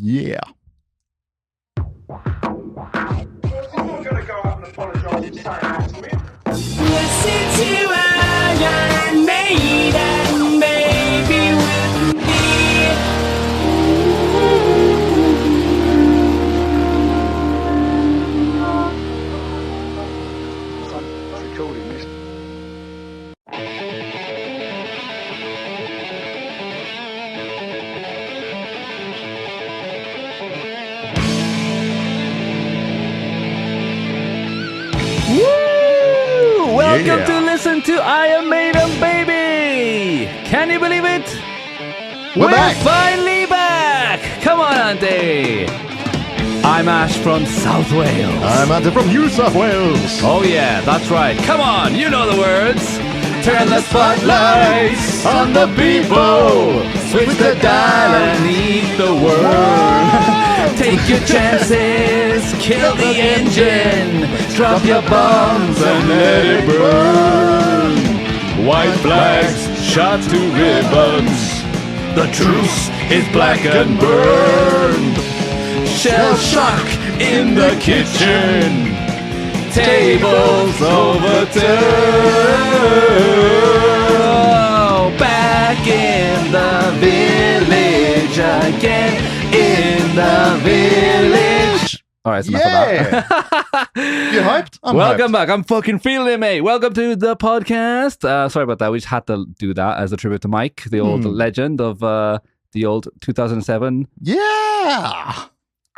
Yeah. Listen to Iron Maiden, baby, with me. Woo! Welcome Yeah. to listen to Iron Maiden, baby! Can you believe it? We're back. Finally back! Come on, Auntie! I'm Ash from South Wales. I'm Ante from New South Wales. Oh yeah, that's right. Come on, you know the words. Turn the spotlights on the people. Switch the dial and eat the world. Take your chances, kill the engine. Drop your bombs and let it burn. White flags, shots to ribbons. The truce is black and burned. Shell shock in the kitchen. Tables overturned. Back in the village again. In the village. All right, enough of that. You hyped? I'm Welcome hyped. back. I'm fucking feeling it, mate. Welcome to the podcast. Sorry about that. We just had to do that as a tribute to Mike, the old legend of the old 2007 Yeah.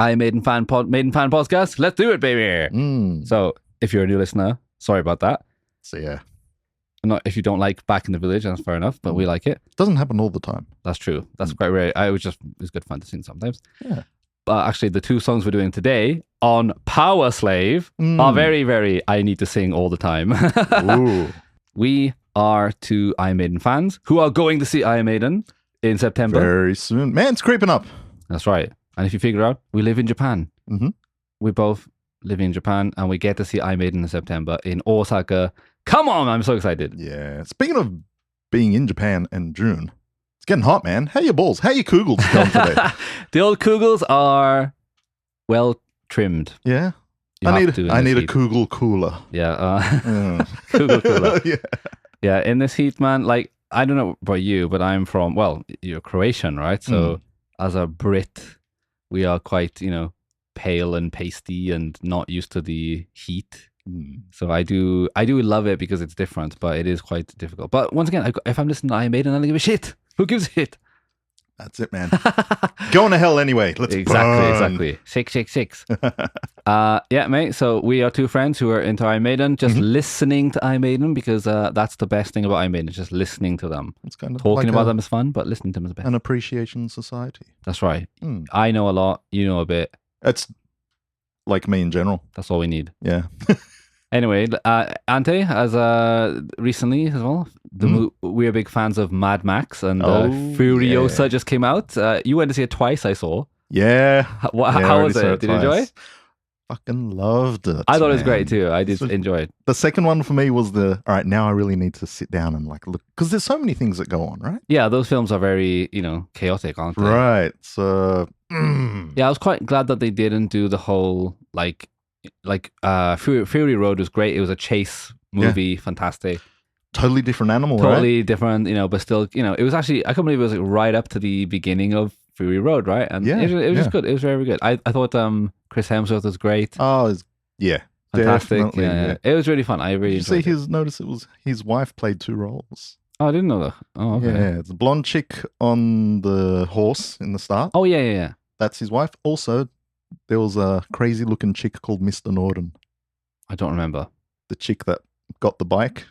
Maiden fan podcast. Let's do it, baby. So, if you're a new listener, sorry about that. So yeah, Not if you don't like Back in the Village, that's fair enough. But we like it. it doesn't happen all the time. That's true. That's quite rare. It's good fun to sing sometimes. Yeah. But actually, the two songs we're doing today on Powerslave are very, very I need to sing all the time. Ooh. We are two Iron Maiden fans who are going to see Iron Maiden in September. Very soon. Man, it's creeping up. That's right. And if you figure out, we live in Japan. Mhm. We both live in Japan and we get to see Iron Maiden in September in Osaka. Come on, I'm so excited. Yeah. Speaking of being in Japan in June, it's getting hot, man. How your balls? How your kugels going today? The old kugels are well trimmed. Yeah. You I have to in need this a heat. kugel cooler. Yeah, Mm. kugel cooler. Yeah. Yeah, in this heat, man, like, I don't know about you, but I'm from, well, you're Croatian, right? So as a Brit, we are quite, pale and pasty and not used to the heat. So I do love it because it's different, but it is quite difficult. But once again, if I'm listening to Iron Maiden, I don't give a shit. Who gives a shit? That's it, man. Going to hell anyway. Let's burn. Exactly. 666. Yeah, mate. So we are two friends who are into Iron Maiden, just listening to Iron Maiden because that's the best thing about Iron Maiden, is just listening to them. It's kind of Talking like about them is fun, but listening to them is the best. an appreciation society. That's right. Mm. I know a lot. You know a bit. It's like me in general. That's all we need. Yeah. Anyway, Ante, as recently as well, we're big fans of Mad Max, and Furiosa just came out. You went to see it twice, I saw. Yeah. How I was already it? Did saw you enjoy twice. it? Fucking loved it. I thought it was man. great too. I did So- enjoy it. The second one for me was all right, now I really need to sit down and like look, because there's so many things that go on, right? Yeah, those films are very, chaotic, aren't they? Right. So, Yeah, I was quite glad that they didn't do the whole Fury Road was great. It was a chase movie, fantastic. totally different animal, right? Totally different, but still, it was actually, I can't believe it was like right up to the beginning of Fury Road, right? And Yeah, it was just yeah. good. It was very good. I thought Chris Hemsworth was great. Oh, yeah. Fantastic. Definitely, Yeah. It was really fun. I really Did you see enjoyed it. notice it was his wife played two roles? Oh, I didn't know that. Oh, okay. Yeah, it's a blonde chick on the horse in the start. Oh, yeah. That's his wife. Also, there was a crazy looking chick called Mr. Norden. I don't remember. The chick that got the bike.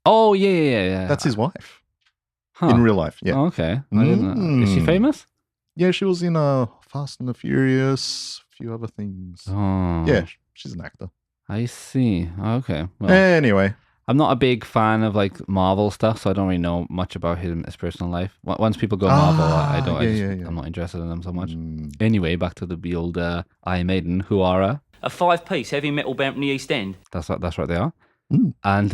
Oh, yeah. That's his wife Huh. in real life. Yeah. Oh, okay. I didn't know. Is she famous? Yeah, she was in Fast and the Furious, a few other things. Oh. Yeah, she's an actor. I see. Okay. Well, Anyway, I'm not a big fan of like Marvel stuff, so I don't really know much about his personal life. Once people go Marvel, I don't. yeah. I'm not interested in them so much. mm, Anyway, back to the old Iron Maiden, who are A 5-piece heavy metal band from the East End. that's right they are. Mm. And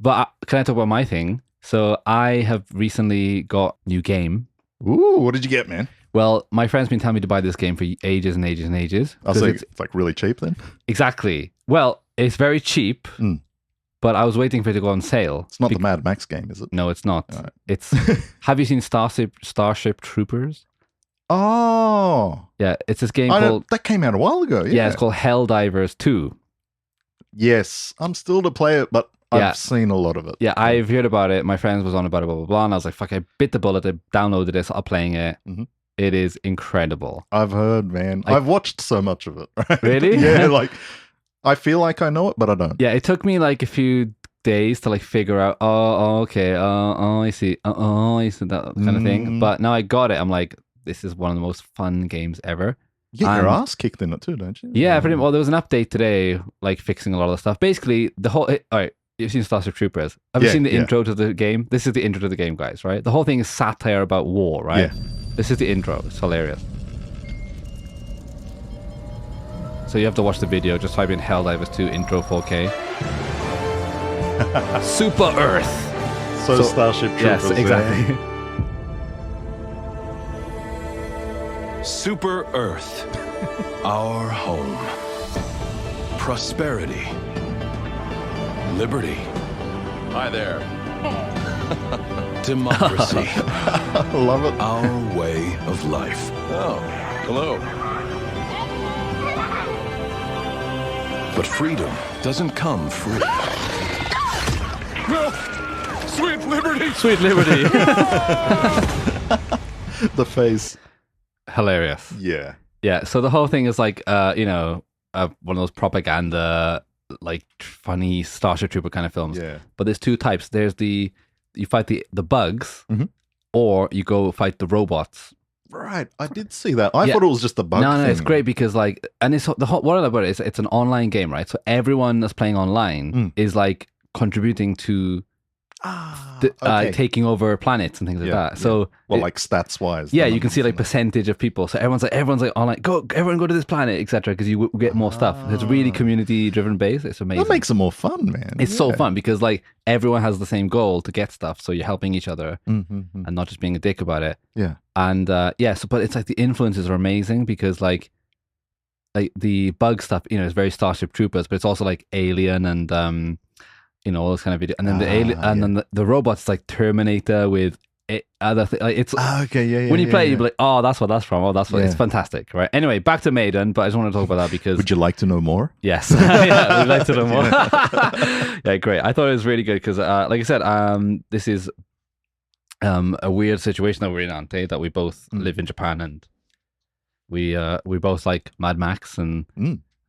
but can I talk about my thing? So I have recently got new game. ooh, what did you get, man? Well, my friend's been telling me to buy this game for ages and ages and ages. I 'Cause was it's, it's like really cheap then. exactly. Well, it's very cheap, Mm. but I was waiting for it to go on sale. It's not the Mad Max game, is it? No, it's not. Alright. It's. Have you seen Starship Troopers? Oh, Yeah, it's this game I called. that came out a while ago. Yeah. Yeah, it's called Helldivers 2. Yes, I'm still to play it, but Yeah. I've seen a lot of it. Yeah, I've heard about it. My friends was on about it, blah, blah, blah. And I was like, fuck, I bit the bullet. I downloaded it. I'm playing it. Mhm. It is incredible. I've heard, man. I've watched so much of it. Right? Really? Yeah, like I feel like I know it, but I don't. Yeah, it took me like a few days to like figure out, okay, I see, I see that kind of thing. Mm. But now I got it. I'm like, this is one of the most fun games ever. You get your Um, ass kicked in it too, don't you? Yeah, pretty well. There was an update today, like fixing a lot of the stuff. Basically, the whole. All right, you've seen Starship Troopers. Have you Yeah, seen the yeah. intro to the game? This is the intro to the game, guys. Right? The whole thing is satire about war. Right? Yeah. This is the intro. It's hilarious. So you have to watch the video. Just type in Helldivers 2 intro 4K. Super Earth. So Starship Troopers. Yes, exactly. Super Earth, our home. Prosperity. Liberty. Hi there. Democracy. I love it. Our way of life. Oh, hello. But freedom doesn't come free. No! Sweet liberty! Sweet Liberty. The face. Hilarious. Yeah. Yeah, so the whole thing is like, one of those propaganda, like funny Starship Trooper kind of films. Yeah. But there's two types. There's you fight the bugs, Mhm. or you go fight the robots. Right. I did see that. I Yeah. thought it was just a bug No, thing. it's great because like, and it's the whole, what I love about it is it's an online game, right? So everyone that's playing online is like contributing to Okay. taking over planets and things like Yeah, that. So well, it- like stats wise. yeah, you can see like percentage of people. So everyone's like online, everyone go to this planet, etc. Because you get more stuff. It's really community driven based. It's amazing. That makes it more fun, man. It's so Yeah. fun because like everyone has the same goal to get stuff. So you're helping each other Mhm. and not just being a dick about it. Yeah. And but it's like the influences are amazing because like the bug stuff, is very Starship Troopers, but it's also like Alien and all those kind of video. And then the alien, and then the robots like Terminator with other things. Like it's Okay, yeah. when you play, yeah. you're like, oh, that's what that's from. Oh, that's what it's Yeah. fantastic, right? Anyway, back to Maiden, but I just want to talk about that because Would you like to know more? yes, yeah, we'd like to know more. Yeah, great. I thought it was really good because, like I said, this is a weird situation that we're in, Ante, that we both live in Japan and we both like Mad Max and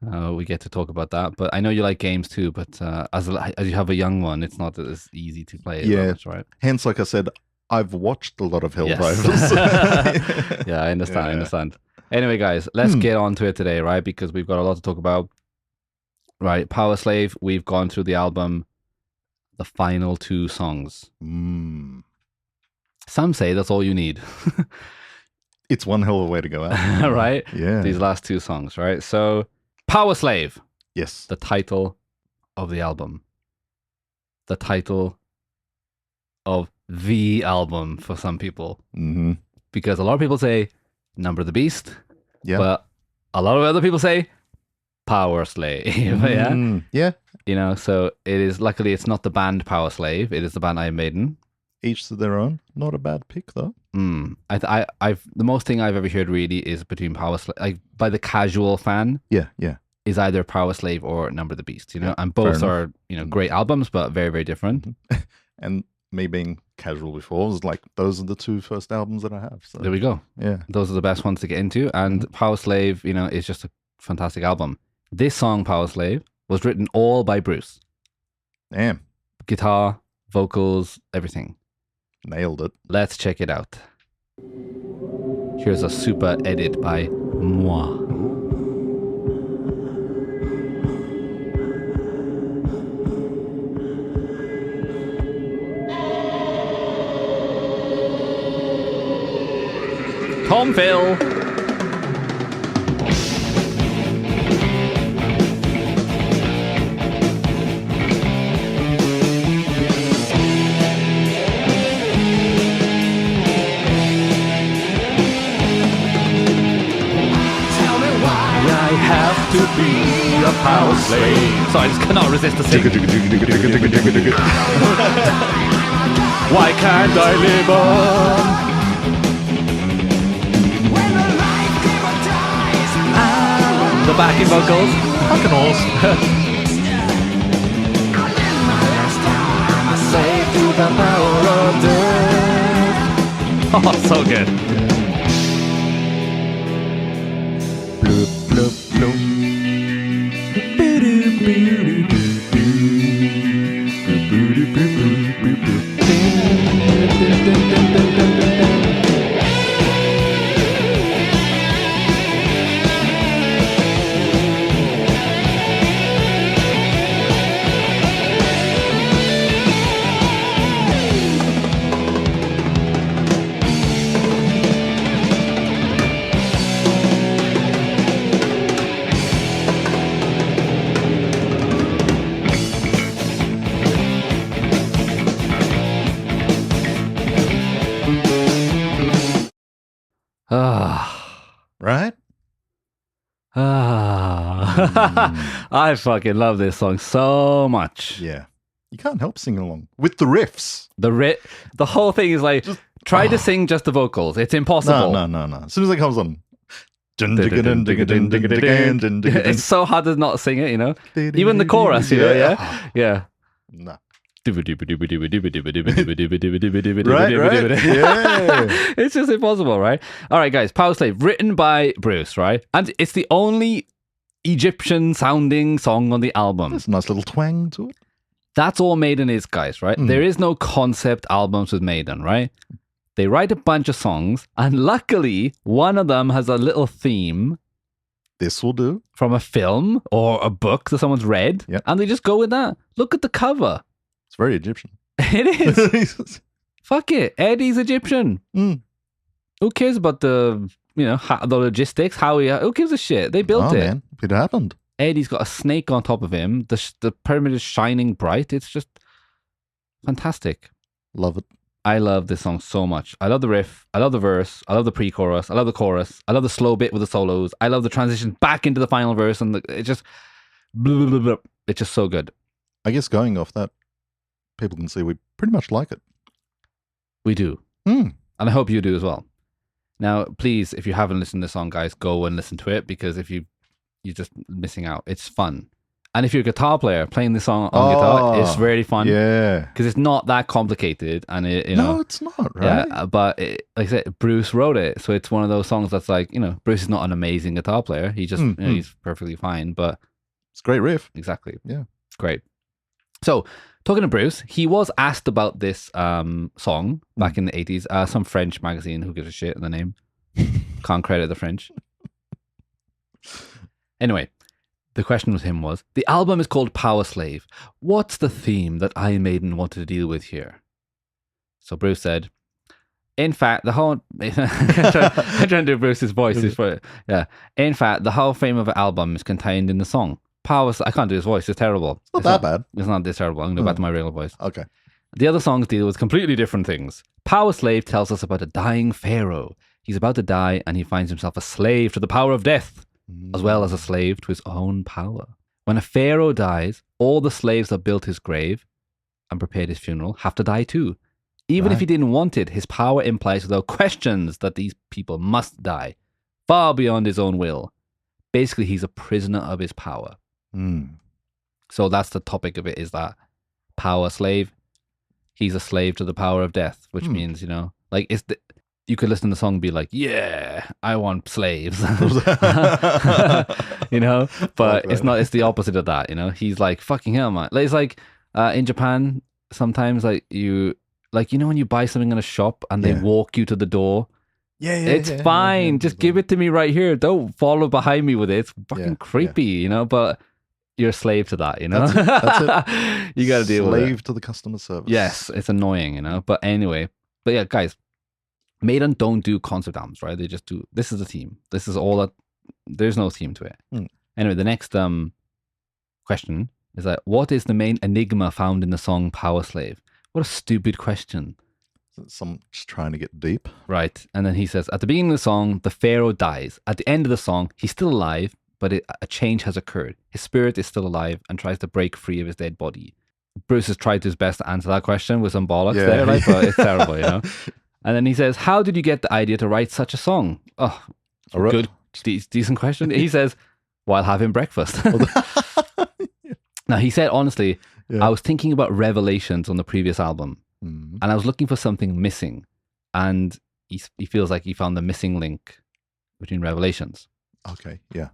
we get to talk about that. But I know you like games too. But as you have a young one, it's not as easy to play. Yeah. Much, right? Hence, like I said, I've watched a lot of Yes. Helldivers. Yeah, I understand. I Yeah. understand. Anyway, guys, let's get on to it today, right? Because we've got a lot to talk about. Right, Powerslave. We've gone through the album, the final 2 songs. Mm. Some say that's all you need, It's one hell of a way to go out. right? Yeah. These last 2 songs, right? So, Powerslave, Yes. the title of the album, the title of the album for some people, Mm-hmm. because a lot of people say Number of the Beast, Yeah. but a lot of other people say Powerslave. Yeah, Yeah. So it is. Luckily, it's not the band Powerslave. It is the band Iron Maiden. Each to their own. Not a bad pick, though. I've the most thing I've ever heard really is between Powerslave, like by the casual fan, Yeah. is either Powerslave or Number of the Beast. Yeah, And both fair are great albums, but very very different. And me being casual before was like, those are the 2 first albums that I have. So There we go. yeah. Those are the best ones to get into. And Powerslave, is just a fantastic album. This song, Powerslave, was written all by Bruce. Damn. Guitar, vocals, everything. Nailed it. Let's check it out. Here's a super edit by moi. Tom Phil. I have to be a power slave. So I just cannot resist the sing. Why can't I live on? The backing vocals. Fucking awesome. Slave to the power of death. Oh, so good. Bloop, bloop, bloop. Right? I fucking love this song so much. Yeah. You can't help singing along with the riffs. The whole thing is like, try to sing just the vocals. It's impossible. No. As soon as it comes on. It's so hard to not sing it, you know? Even the chorus, you know, yeah? Yeah. Nah. Right? Yeah. It's just impossible, right? All right, guys. Powerslave, written by Bruce, right? And it's the only Egyptian sounding song on the album. There's a nice little twang to it. That's all Maiden is, guys, right? There is no concept albums with Maiden, right? They write a bunch of songs, and luckily, one of them has a little theme This will do. from a film or a book that someone's read, Yep. and they just go with that. Look at the cover. It's very Egyptian. It is. Fuck it. Eddie's Egyptian. Mm. Who cares about the, the logistics? Who gives a shit? They built it. Man. It happened. Eddie's got a snake on top of him. The pyramid is shining bright. It's just fantastic. Love it. I love this song so much. I love the riff. I love the verse. I love the pre-chorus. I love the chorus. I love the slow bit with the solos. I love the transition back into the final verse, and it just, blah, blah, blah. It's just so good. I guess going off that, people can see we pretty much like it. We do. Mm. And I hope you do as well. Now, please, if you haven't listened to this song, guys, go and listen to it, because if you're just missing out. It's fun. And if you're a guitar player, playing this song on guitar, it's very fun. Yeah. Because it's not that complicated. And No, it's not, right? Yeah, but like I said, Bruce wrote it. So it's one of those songs that's like, Bruce is not an amazing guitar player. He just, he's perfectly fine. But It's a great riff. exactly. Yeah. Great. So, talking to Bruce, he was asked about this song back in the 80s. Some French magazine, who gives a shit in the name. Can't credit the French. Anyway, the question with him was, the album is called Powerslave. What's the theme that Iron Maiden wanted to deal with here? So Bruce said, in fact, the whole... I'm trying to do Bruce's voice. Yeah. In fact, the whole theme of the album is contained in the song. I can't do his voice. It's terrible. It's not that bad. It's not this terrible. I'm going to go back to my regular voice. Okay. The other songs deal with completely different things. Powerslave tells us about a dying pharaoh. He's about to die, and he finds himself a slave to the power of death, as well as a slave to his own power. When a pharaoh dies, all the slaves that built his grave and prepared his funeral have to die too. Even if he didn't want it, his power implies without questions that these people must die, far beyond his own will. Basically, he's a prisoner of his power. Mm. So that's the topic of it, is that power slave. He's a slave to the power of death, which means, like you could listen to the song and be like, yeah, I want slaves. But it's not, it's the opposite of that, He's like, fucking hell, man. Like, it's like in Japan, sometimes like when you buy something in a shop and they walk you to the door. It's fine. Just give it to me right here. Don't follow behind me with it. It's fucking creepy, but you're a slave to that, That's it. You got to deal with it. Slave to the customer service. Yes, it's annoying, But anyway, yeah, guys, Maiden don't do concept albums, right? They just do, this is the theme. This is all that, there's no theme to it. Anyway, the next question is that, what is the main enigma found in the song Powerslave? What a stupid question. Some just trying to get deep. Right. And then he says, at the beginning of the song, the pharaoh dies. At the end of the song, he's still alive, but a change has occurred. His spirit is still alive and tries to break free of his dead body. Bruce has tried his best to answer that question with some bollocks there, like, but it's terrible, you know? And then he says, how did you get the idea to write such a song? Oh, good, decent question. He says, while having breakfast. Now, he said, honestly, I was thinking about Revelations on the previous album, and I was looking for something missing. And he feels like he found the missing link between Revelations. Okay, yeah.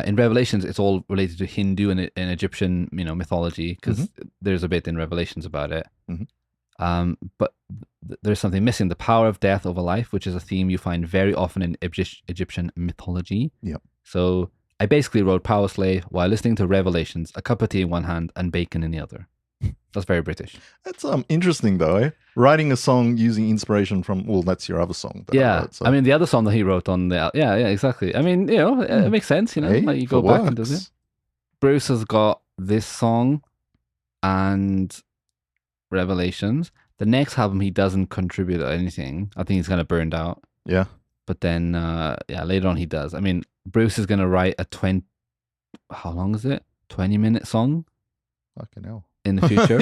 In Revelations, it's all related to Hindu and Egyptian, mythology, because there's a bit in Revelations about it. But there's something missing: the power of death over life, which is a theme you find very often in Egyptian mythology. Yep. So I basically wrote Powerslave while listening to Revelations, a cup of tea in one hand and bacon in the other. That's very British. That's interesting though, eh? Writing a song using inspiration from, well, that's your other song. That I wrote, so. I mean, the other song that he wrote on the, yeah, exactly. I mean, it makes sense, Hey, like you go back works. and do it. Bruce has got this song and Revelations. The next album, he doesn't contribute anything. I think he's kind of burned out. Yeah. But then, later on he does. I mean, Bruce is going to write how long is it? 20-minute song? Fucking hell. In the future.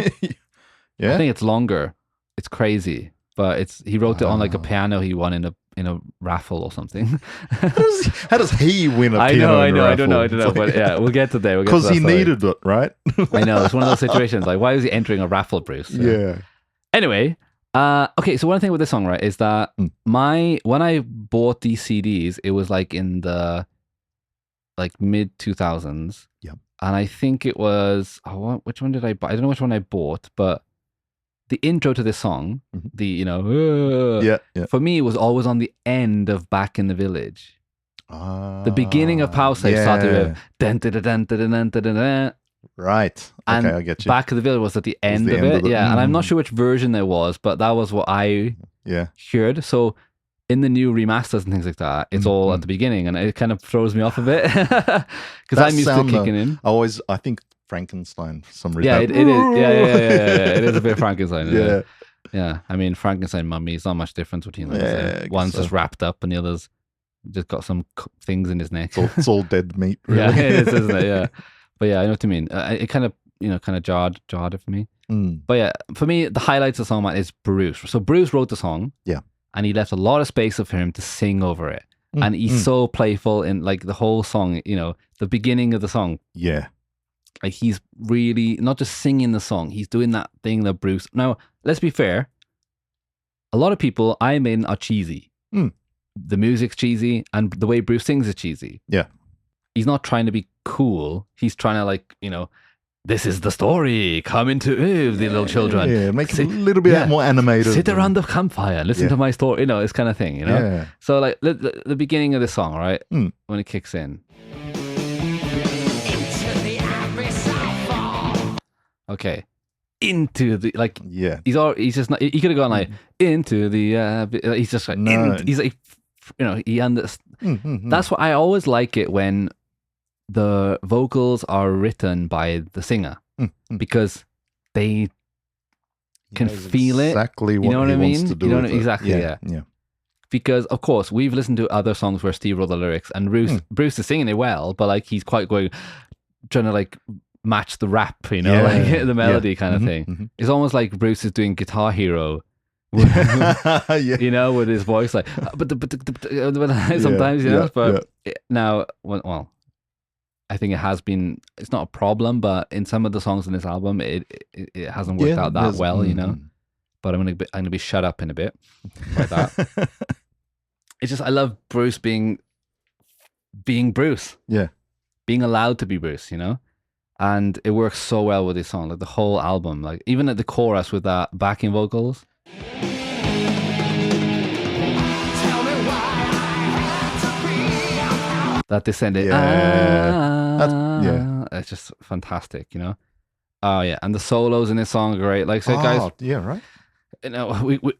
Yeah. I think it's longer. It's crazy, but he wrote it on like a piano he won in a raffle or something. How does he win a I piano? know. in a I don't know. raffle? But yeah, we'll get to there. Because he needed it, right? I know. It's one of those situations. Like, why is he entering a raffle, Bruce? Yeah. Anyway, okay. So one thing with this song, right, is that when I bought these CDs, it was like in the mid 2000s. Yep. And I think it was, which one did I buy? I don't know which one I bought, but the intro to this song, for me, it was always on the end of Back in the Village. The beginning of Powerslave started with dun, dun, dun, dun, dun, dun, dun, dun, dun. Right. And okay, I get you. Back of the Village was at the end of it. Yeah. And I'm not sure which version there was, but that was what I heard. So in the new remasters and things like that, it's all at the beginning, and it kind of throws me off a bit because I'm used to kicking in. I think Frankenstein for some reason. Yeah, it is. Yeah. It is a bit Frankenstein. Yeah. Yeah. I mean, Frankenstein mummy, it's not much difference between them. Yeah, one's just wrapped up and the other's just got some things in his neck. It's all dead meat, really. Yeah, it is, isn't it? Yeah. But yeah, I know what you mean. It kind of jarred it for me. But yeah, for me, the highlights of the song, man, is Bruce. So Bruce wrote the song. Yeah. And he left a lot of space for him to sing over it. And he's so playful in like the whole song, the beginning of the song. Yeah. Like he's really not just singing the song, he's doing that thing that Bruce. Now, let's be fair. A lot of people I mean are cheesy. The music's cheesy and the way Bruce sings is cheesy. Yeah. He's not trying to be cool. He's trying to this is the story. Come into the little children. Yeah, make it a little bit more animated. Sit around the campfire, listen to my story. This kind of thing, Yeah. So like the beginning of the song, right? When it kicks in. Okay. Into the he's just not, he could have gone like into the he's just like he's like he understands. That's what I always like it when the vocals are written by the singer because they can feel it. Exactly what I he mean? wants to do. Exactly, yeah. Because of course we've listened to other songs where Steve wrote the lyrics and Bruce is singing it well, but like he's quite trying to like match the rap, like the melody kind of thing. It's almost like Bruce is doing Guitar Hero. With his voice like sometimes but now well I think it's not a problem, but in some of the songs in this album it hasn't worked out that well, but I'm gonna be shut up in a bit by that. It's just I love Bruce being Bruce, being allowed to be Bruce, and it works so well with this song, like the whole album, like even at the chorus with that backing vocals. That descended, it's just fantastic, Oh yeah, and the solos in this song are great. Like, so guys, right.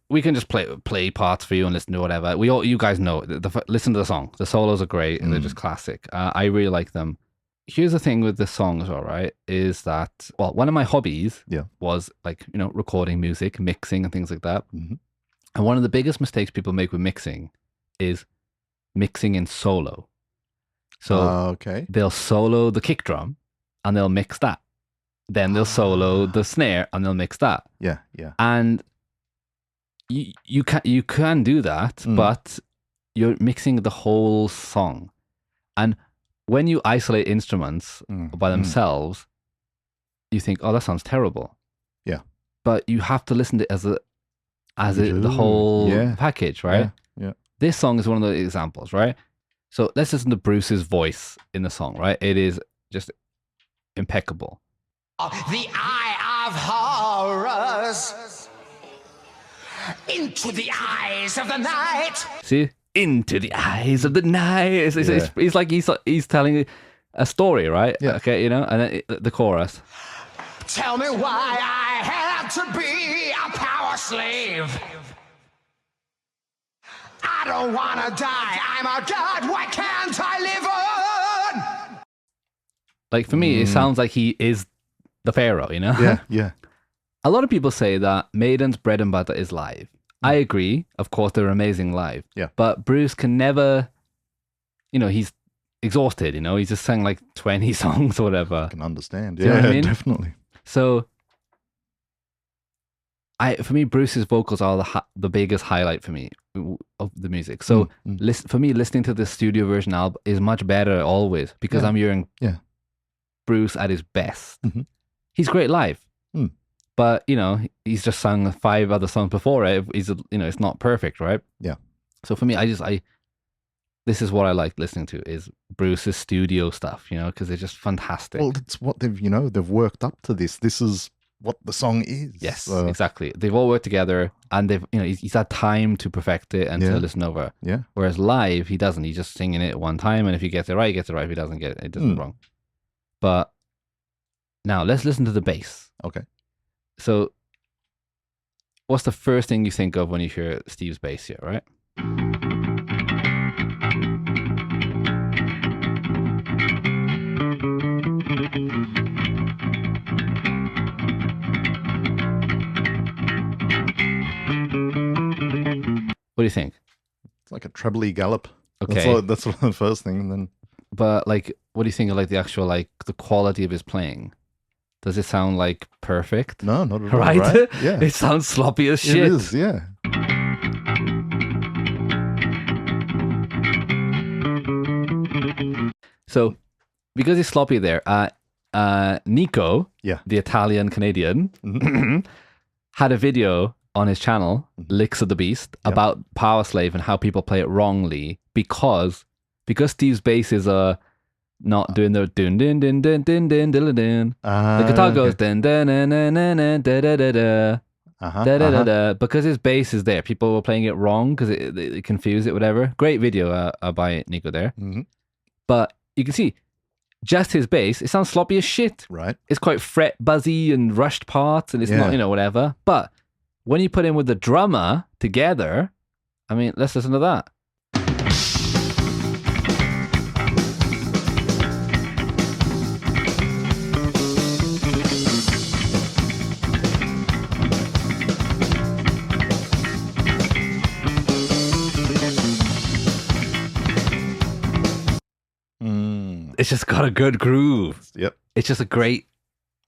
We can just play parts for you and listen to whatever. You guys know. Listen to the song. The solos are great and they're just classic. I really like them. Here's the thing with the songs, all right, is that one of my hobbies was like recording music, mixing, and things like that. And one of the biggest mistakes people make with mixing is mixing in solo. So okay. they'll solo the kick drum and they'll mix that. Then they'll solo the snare and they'll mix that. Yeah, yeah. And you can do that, but you're mixing the whole song. And when you isolate instruments by themselves, you think, oh, that sounds terrible. Yeah. But you have to listen to it as the whole package, right? Yeah. This song is one of the examples, right? So let's listen to Bruce's voice in the song, right? It is just impeccable. The eye of horrors into the eyes of the night. See? Into the eyes of the night. It's like he's telling a story, right? Yeah. Okay, you know? And then the chorus. Tell me why I had to be a power slave. I don't want to die. I'm a god. Why can't I live on? Like, for me, it sounds like he is the pharaoh, you know? Yeah, yeah. A lot of people say that Maiden's bread and butter is live. I agree. Of course, they're amazing live. Yeah. But Bruce can never, you know, he's exhausted, you know? He's just sang like 20 songs or whatever. I can understand. Do you know what I mean? Definitely. So, for me, Bruce's vocals are the biggest highlight for me of the music. So, for me, listening to the studio version album is much better always because I'm hearing Bruce at his best. He's great live, but you know, he's just sung 5 other songs before it. It's not perfect, right? Yeah. So for me, this is what I like listening to is Bruce's studio stuff, you know, because it's just fantastic. Well, it's what they've worked up to this. This is what the song is. Yes, exactly. They've all worked together, and he's had time to perfect it and to listen over. Yeah. Whereas live, he doesn't. He's just singing it one time, and if he gets it right, he gets it right. If he doesn't get it, it does it wrong. But now let's listen to the bass. Okay. So, what's the first thing you think of when you hear Steve's bass here, right? What do you think? It's like a trebly gallop. Okay. That's the first thing, and then. But like, what do you think of like the actual the quality of his playing? Does it sound like perfect? No, not at all. Right? Yeah. It sounds sloppy as shit. It is, yeah. So, because he's sloppy there, Nico, Yeah. the Italian Canadian, had a video on his channel, Licks of the Beast, about Powerslave and how people play it wrongly because Steve's basses are not doing the dun dun dun dun dun dun dun dun. The guitar goes dun dun dun dun dun dun da da da da. Da, da, da, da. Because his bass is there, people were playing it wrong because they confused it, whatever. Great video by Nico there. But you can see, just his bass, it sounds sloppy as shit. Right. It's quite fret buzzy and rushed parts, and it's not, whatever. But when you put in with the drummer together, I mean, let's listen to that. It's just got a good groove. Yep. It's just a great,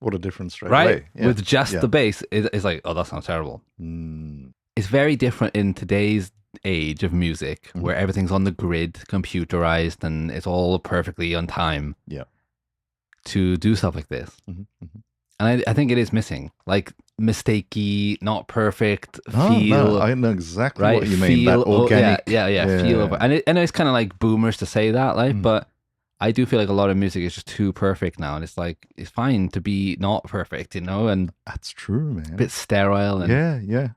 What a difference straight right? away. Yeah. With just the bass, it's like, oh, that sounds terrible. It's very different in today's age of music where everything's on the grid, computerized, and it's all perfectly on time. Yeah. To do stuff like this. And I think it is missing. Like, mistakey, not perfect, No, I know exactly right? what you mean. That organic. Feel over. And I know it's kind of like boomers to say that, like, but I do feel like a lot of music is just too perfect now. And it's like, it's fine to be not perfect, you know? And That's true, man. a bit sterile. And Yeah.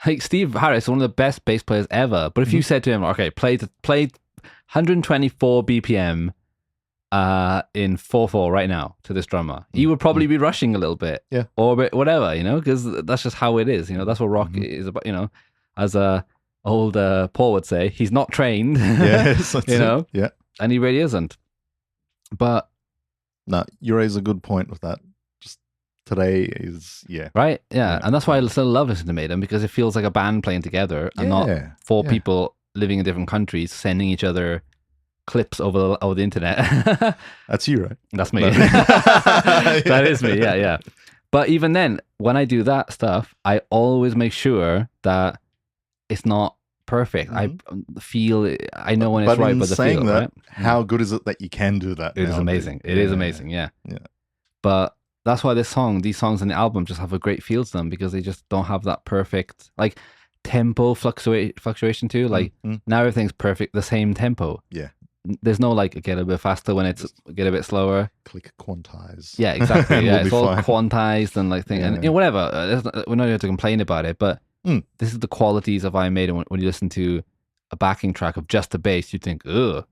like Steve Harris, one of the best bass players ever. But if you said to him, okay, play 124 BPM in 4/4 right now to this drummer, he would probably be rushing a little bit. Yeah. Or a bit, whatever, you know, because that's just how it is. You know, that's what rock is about, you know, as old Paul would say, he's not trained. Yes. That's you know? it. Yeah. And he really isn't. But No, you raise a good point with that. Just today is, right? Yeah. And that's why I still love listening to Maiden, because it feels like a band playing together and not four people living in different countries sending each other clips over the internet. That's you, right? That's me. That is me. Yeah. But even then, when I do that stuff, I always make sure that it's not perfect. I know when it's right, but the saying feel, that, right? how good is it that you can do that? It is amazing. It is amazing. Yeah. But that's why these songs in the album just have a great feel to them, because they just don't have that perfect like tempo fluctuation too. Like now everything's perfect, the same tempo. Yeah. There's no like get a bit faster when it's get a bit slower. Click quantize. Yeah, exactly. Yeah, We'll it's all fine. quantized and like thing, and whatever. We're not here to complain about it, but this is the qualities of Iron Maiden. When you listen to a backing track of just the bass, you think, ugh.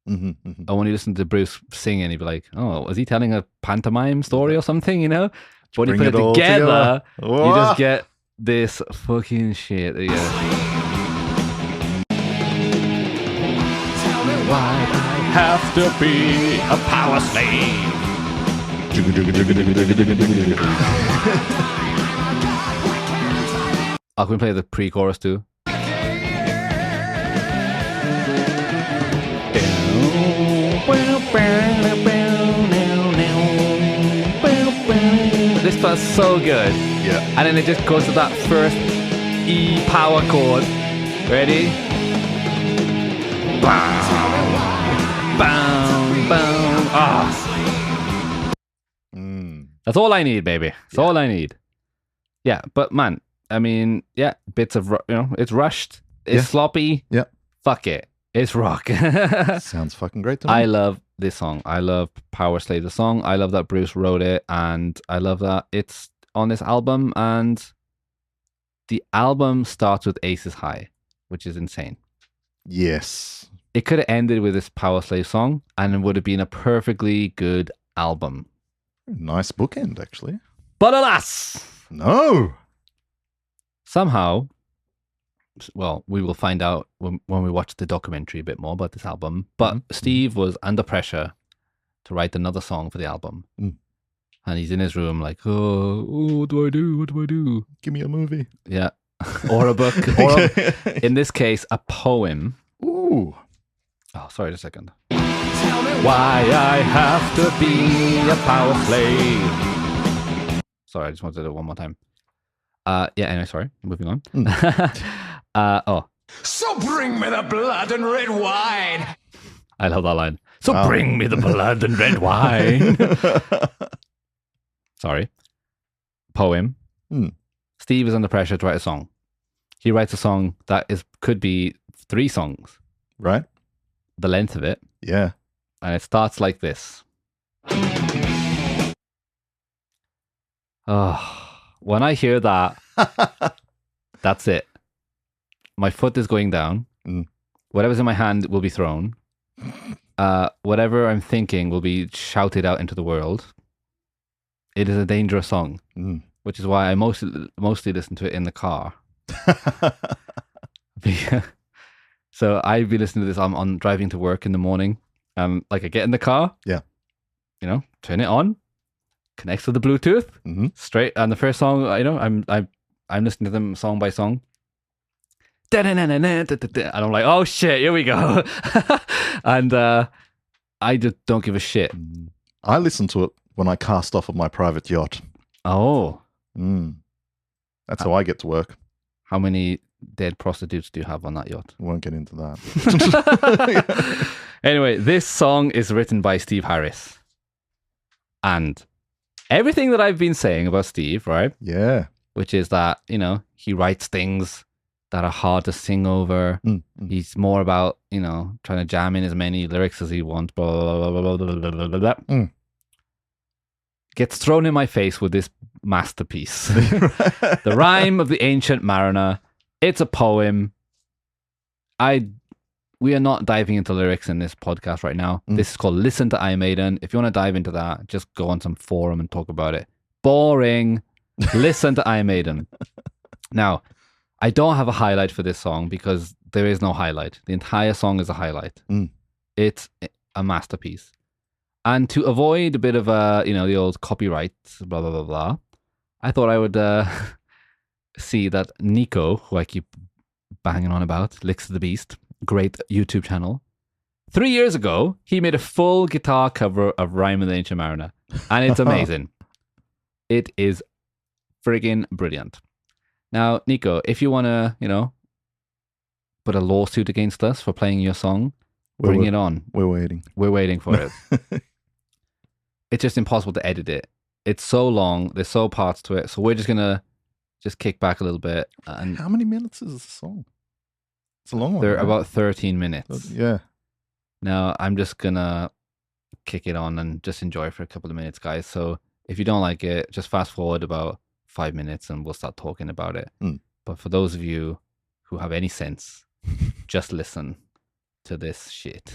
And when you listen to Bruce singing, you'd be like, oh, is he telling a pantomime story or something? You know, but when you put it together, you just get this fucking shit. Why I have to be a power slave? I can play the pre-chorus too. This starts so good. Yeah. And then it just goes to that first E power chord. Ready? Bam, bam, bam. Ah. That's all I need, baby. That's all I need. Yeah, but man, I mean, yeah, bits of, it's rushed. It's sloppy. Yeah. Fuck it. It's rock. Sounds fucking great to me. I love this song. I love Powerslave, the song. I love that Bruce wrote it, and I love that it's on this album. And the album starts with Aces High, which is insane. Yes. It could have ended with this Powerslave song, and it would have been a perfectly good album. Nice bookend, actually. But alas, No. somehow, well, we will find out when we watch the documentary a bit more about this album. But Steve was under pressure to write another song for the album. And he's in his room like, oh, what do I do? What do I do? Give me a movie. Yeah. Or a book. Or, in this case, a poem. Ooh. Oh, sorry, just a second. Why I have to be a power slave. Sorry, I just wanted to do it one more time. Anyway, sorry. Moving on. So bring me the blood and red wine. I love that line. So bring me the blood and red wine. Sorry. Poem. Steve is under pressure to write a song. He writes a song that could be 3 songs. Right? The length of it. Yeah. And it starts like this. Oh, when I hear that, that's it. My foot is going down. Whatever's in my hand will be thrown. Whatever I'm thinking will be shouted out into the world. It is a dangerous song, which is why I mostly listen to it in the car. So I'd be listening to this on driving to work in the morning. Like I get in the car. Yeah. Turn it on. Connects to the Bluetooth. Straight. And the first song, I'm listening to them song by song. And I'm like, oh shit, here we go. And I just don't give a shit. I listen to it when I cast off of my private yacht. Oh. That's how I get to work. How many dead prostitutes do you have on that yacht? Won't get into that. Anyway, this song is written by Steve Harris. And everything that I've been saying about Steve, right? Yeah. Which is that, he writes things that are hard to sing over. He's more about, trying to jam in as many lyrics as he wants. Blah, blah, blah, blah, blah, blah, blah. Gets thrown in my face with this masterpiece. The Rime of the Ancient Mariner. It's a poem. We are not diving into lyrics in this podcast right now. This is called Listen to Iron Maiden. If you want to dive into that, just go on some forum and talk about it. Boring. Listen to Iron Maiden. Now, I don't have a highlight for this song because there is no highlight. The entire song is a highlight. It's a masterpiece. And to avoid a bit of the old copyright, blah, blah, blah, blah, I thought I would see that Nico, who I keep banging on about, Licks of the Beast, great YouTube channel, 3 years ago, he made a full guitar cover of Rhyme of the Ancient Mariner, and it's amazing. It is friggin' brilliant. Now, Nico, if you want to, put a lawsuit against us for playing your song, bring it on. We're waiting. We're waiting for it. It's just impossible to edit it. It's so long. There's so parts to it. So we're just going to kick back a little bit. And How many minutes is the song? It's a long one. they're right? about 13 minutes. Yeah. Now, I'm just going to kick it on and just enjoy for a couple of minutes, guys. So if you don't like it, just fast forward about 5 minutes and we'll start talking about it. But for those of you who have any sense, just listen to this shit.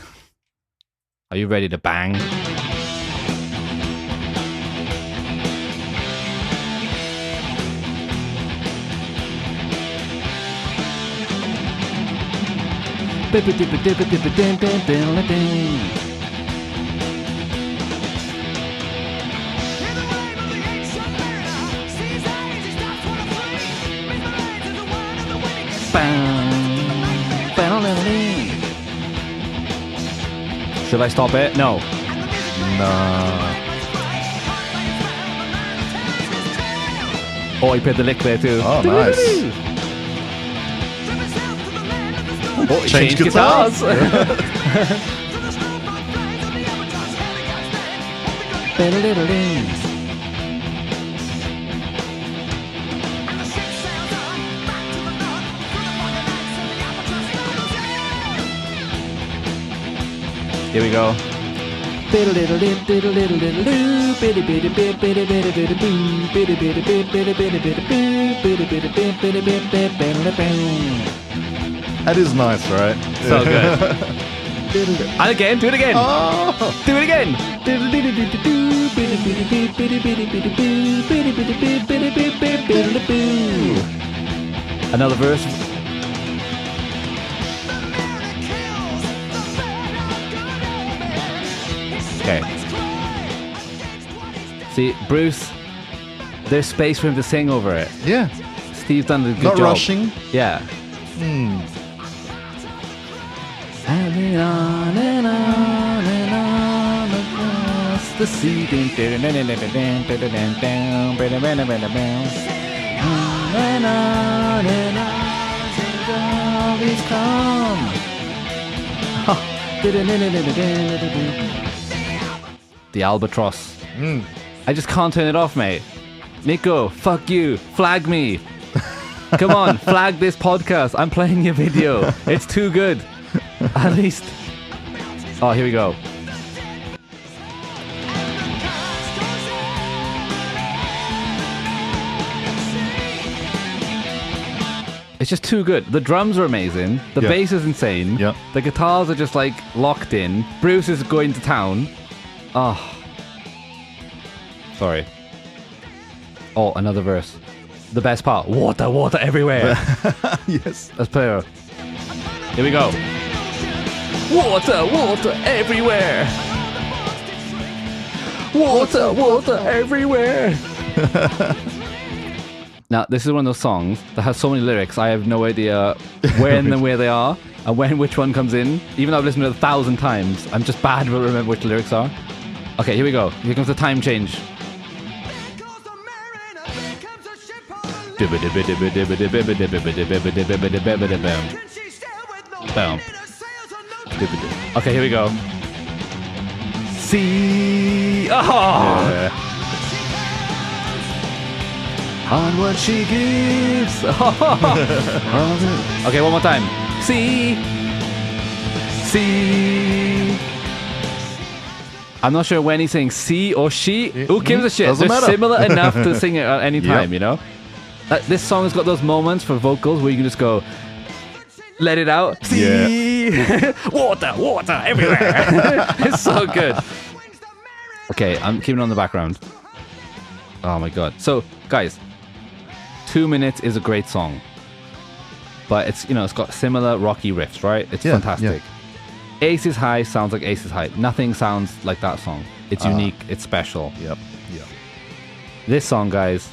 Are you ready to bang? Should I stop it? No. Nah. Oh, he played the lick there too. Oh, nice. Oh, he Change changed guitars. Here we go. That is nice, right? So good. And again, do it again. Oh. Do it again. Another verse. Okay. See, Bruce, there's space for him to sing over it. Yeah. Steve's done a good Not job. rushing. Yeah. Hmm. And on across the sea. And on till always come. The albatross. I just can't turn it off, mate. Nico, fuck you. Flag me. Come on, flag this podcast. I'm playing your video. It's too good. At least. Oh, here we go. It's just too good. The drums are amazing. The Yeah. bass is insane. Yeah. The guitars are just like locked in. Bruce is going to town. Oh. Sorry. Oh, another verse. The best part. Water, water everywhere. Yes. Let's play her. Here we go. Water, water everywhere. Water, water everywhere. Now, this is one of those songs that has so many lyrics, I have no idea when and where they are, and when which one comes in. Even though I've listened to it 1,000 times, I'm just bad to remember which lyrics are. Okay, here we go. Here comes the time change. Boom. Okay, here we go. See. Oh! Yeah. On what she gives. Okay, one more time. See. I'm not sure when he's saying see or she. Who gives a shit? Doesn't They're matter. similar enough to sing it at any time, Yep. you know? This song has got those moments for vocals where you can just go, let it out. See. Water, water everywhere. It's so good. Okay, I'm keeping it on the background. Oh my god. So, guys, 2 minutes is a great song. But it's, it's got similar rocky riffs, right? It's Yeah, fantastic. Aces High sounds like Aces High. Nothing sounds like that song. It's unique. It's special. Yep. This song, guys,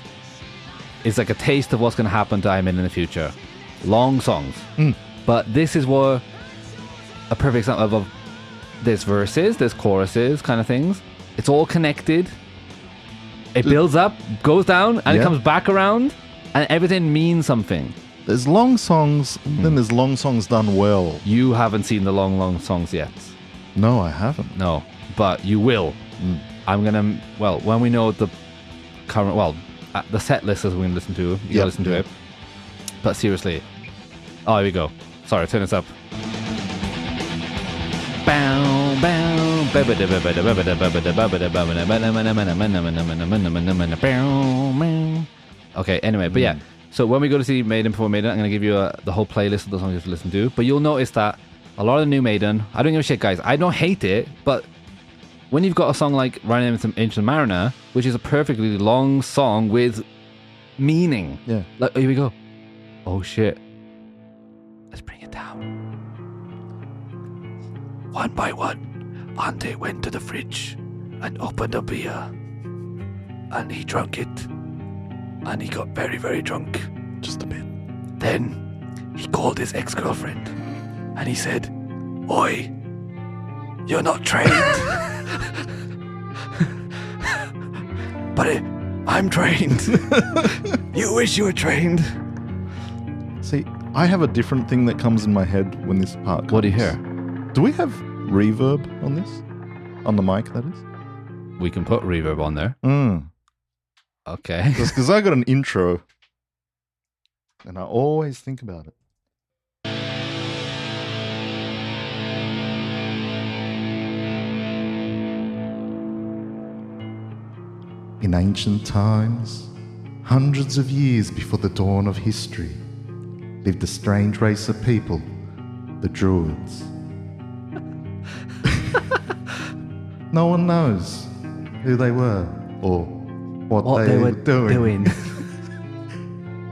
is like a taste of what's going to happen to I'm in the future. Long songs. But this is a perfect example of there's verses, there's choruses, kind of things. It's all connected. It builds up, goes down, and it comes back around, and everything means something. There's long songs, then there's long songs done well. You haven't seen the long songs yet. No, I haven't. No, but you will. I'm gonna. Well, when we know the current, the set list is we're gonna listen to. You gotta listen to it. But seriously, here we go. Sorry, turn this up. Okay, anyway, but yeah. So when we go to see Maiden before Maiden, I'm going to give you the whole playlist of the songs you have to listen to. But you'll notice that a lot of the new Maiden, I don't give a shit, guys. I don't hate it, but when you've got a song like Running into Ancient Mariner, which is a perfectly long song with meaning. Yeah. Like, here we go. Oh, shit. Let's bring it down. One by one, Ante went to the fridge and opened a beer. And he drank it. And he got very, very drunk. Just a bit. Then he called his ex-girlfriend and he said, "Oi, you're not trained." "But I'm trained." "You wish you were trained." See, I have a different thing that comes in my head when this part comes. What do you hear? Do we have reverb on this? On the mic, that is? We can put reverb on there. Okay. Because I got an intro and I always think about it. In ancient times, hundreds of years before the dawn of history, lived a strange race of people, the Druids. No one knows who they were or what they were doing.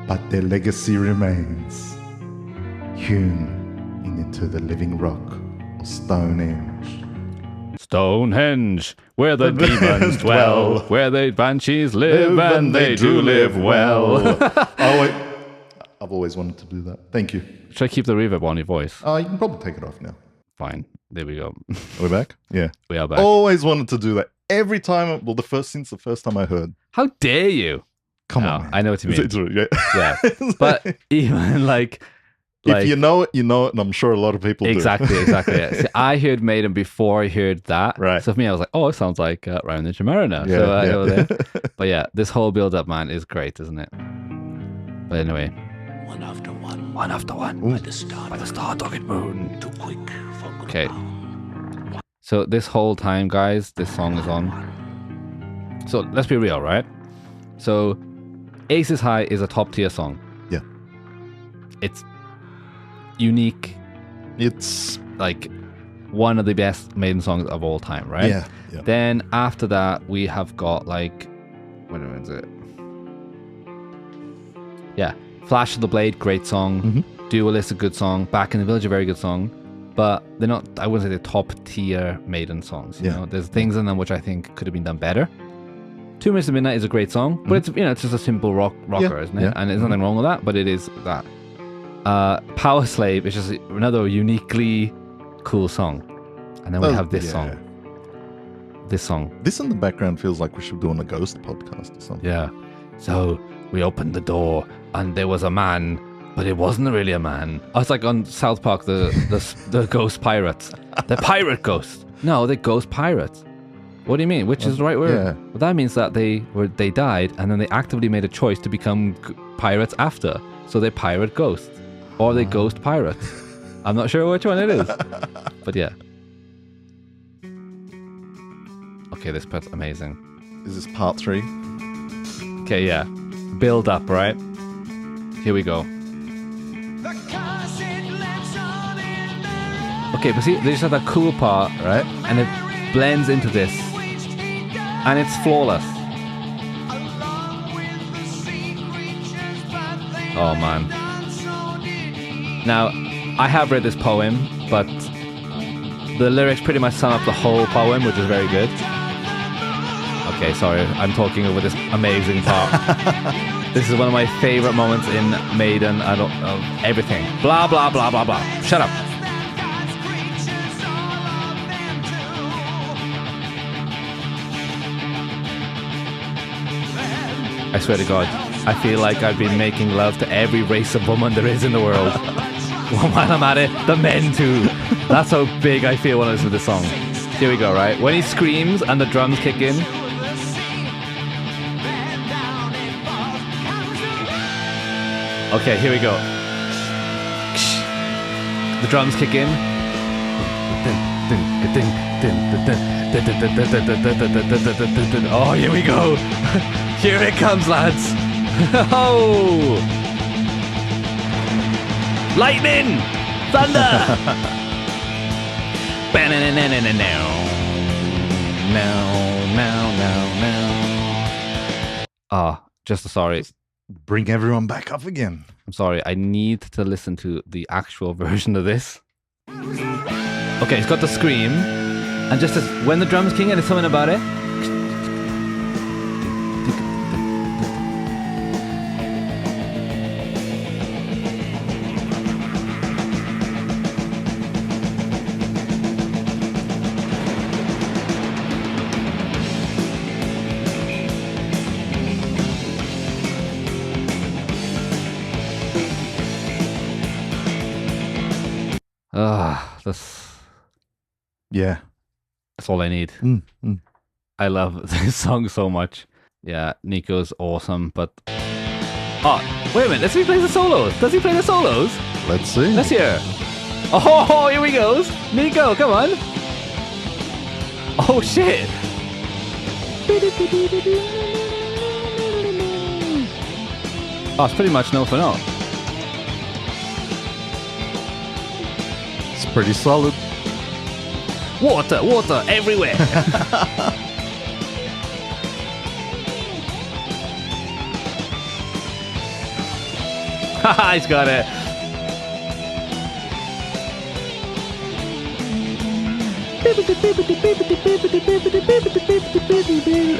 But their legacy remains, hewn into the living rock of Stonehenge. Stonehenge, where the demons dwell, where the banshees live, and they do live well. Oh, wait. I've always wanted to do that. Thank you. Should I keep the reverb on your voice? You can probably take it off now. Fine. There we go. Are we back? Yeah. We are back. Always wanted to do that. Every time, since the first time I heard. How dare you? Come on, man. I know what you mean. Yeah. But even like if you know it, you know it, and I'm sure a lot of people exactly, do. Exactly. See, I heard Maiden before I heard that. Right. So for me, I was like, oh, it sounds like Round the Mariner. Yeah, So I yeah. go there. But yeah, this whole build-up, man, is great, isn't it? But anyway. One after one. One after one. By the star-dogged moon. Too quick for good. Okay. So this whole time, guys, this song is on. So let's be real, right? So Aces High is a top-tier song. Yeah. It's unique. It's like one of the best Maiden songs of all time, right? Yeah. Then after that, we have got like, what is it? Yeah, Flash of the Blade, great song. Duelist, a good song. Back in the Village, a very good song. But they're not, I wouldn't say they're top tier Maiden songs. You know, there's things in them which I think could have been done better. 2 Minutes to Midnight is a great song, but it's it's just a simple rocker, isn't it? Yeah. And there's nothing wrong with that, but it is that. Powerslave is just another uniquely cool song. And then we have this song. This song. This in the background feels like we should be doing a ghost podcast or something. Yeah. So we opened the door and there was a man, but it wasn't really a man. Oh, it's like on South Park, the ghost pirates. The pirate ghost. No, they're ghost pirates. What do you mean? Which is the right word? Yeah. Well, that means that they died and then they actively made a choice to become pirates after. So they're pirate ghosts. Or they ghost pirates. I'm not sure which one it is. But yeah. Okay, this part's amazing. Is this part 3? Okay, yeah. Build up, right? Here we go. Okay, but see, they just have that cool part, right? And it blends into this. And it's flawless. Oh, man. Now, I have read this poem, but the lyrics pretty much sum up the whole poem, which is very good. Okay, sorry, I'm talking over this amazing part. This is one of my favorite moments in Maiden, of everything. Blah, blah, blah, blah, blah. Shut up. I swear to God, I feel like I've been making love to every race of woman there is in the world. While I'm at it, the men too. That's how big I feel when I listen to this song. Here we go, right? When he screams and the drums kick in. Okay, here we go. The drums kick in. Oh, here we go. Here it comes, lads. Oh! Lightning! Thunder! Ah, just sorry. Bring everyone back up again. I'm sorry. I need to listen to the actual version of this. Okay, it's got the scream, and just as when the drums king and there's something about it. That's all I need. I love this song so much. Yeah, Nico's awesome, but... Oh, wait a minute, let's see if he plays the solos. Does he play the solos? Let's see. Let's hear. Oh, here he goes. Nico, come on. Oh, shit. Oh, it's pretty much note for note. It's pretty solid. Water everywhere. Haha, he's got it.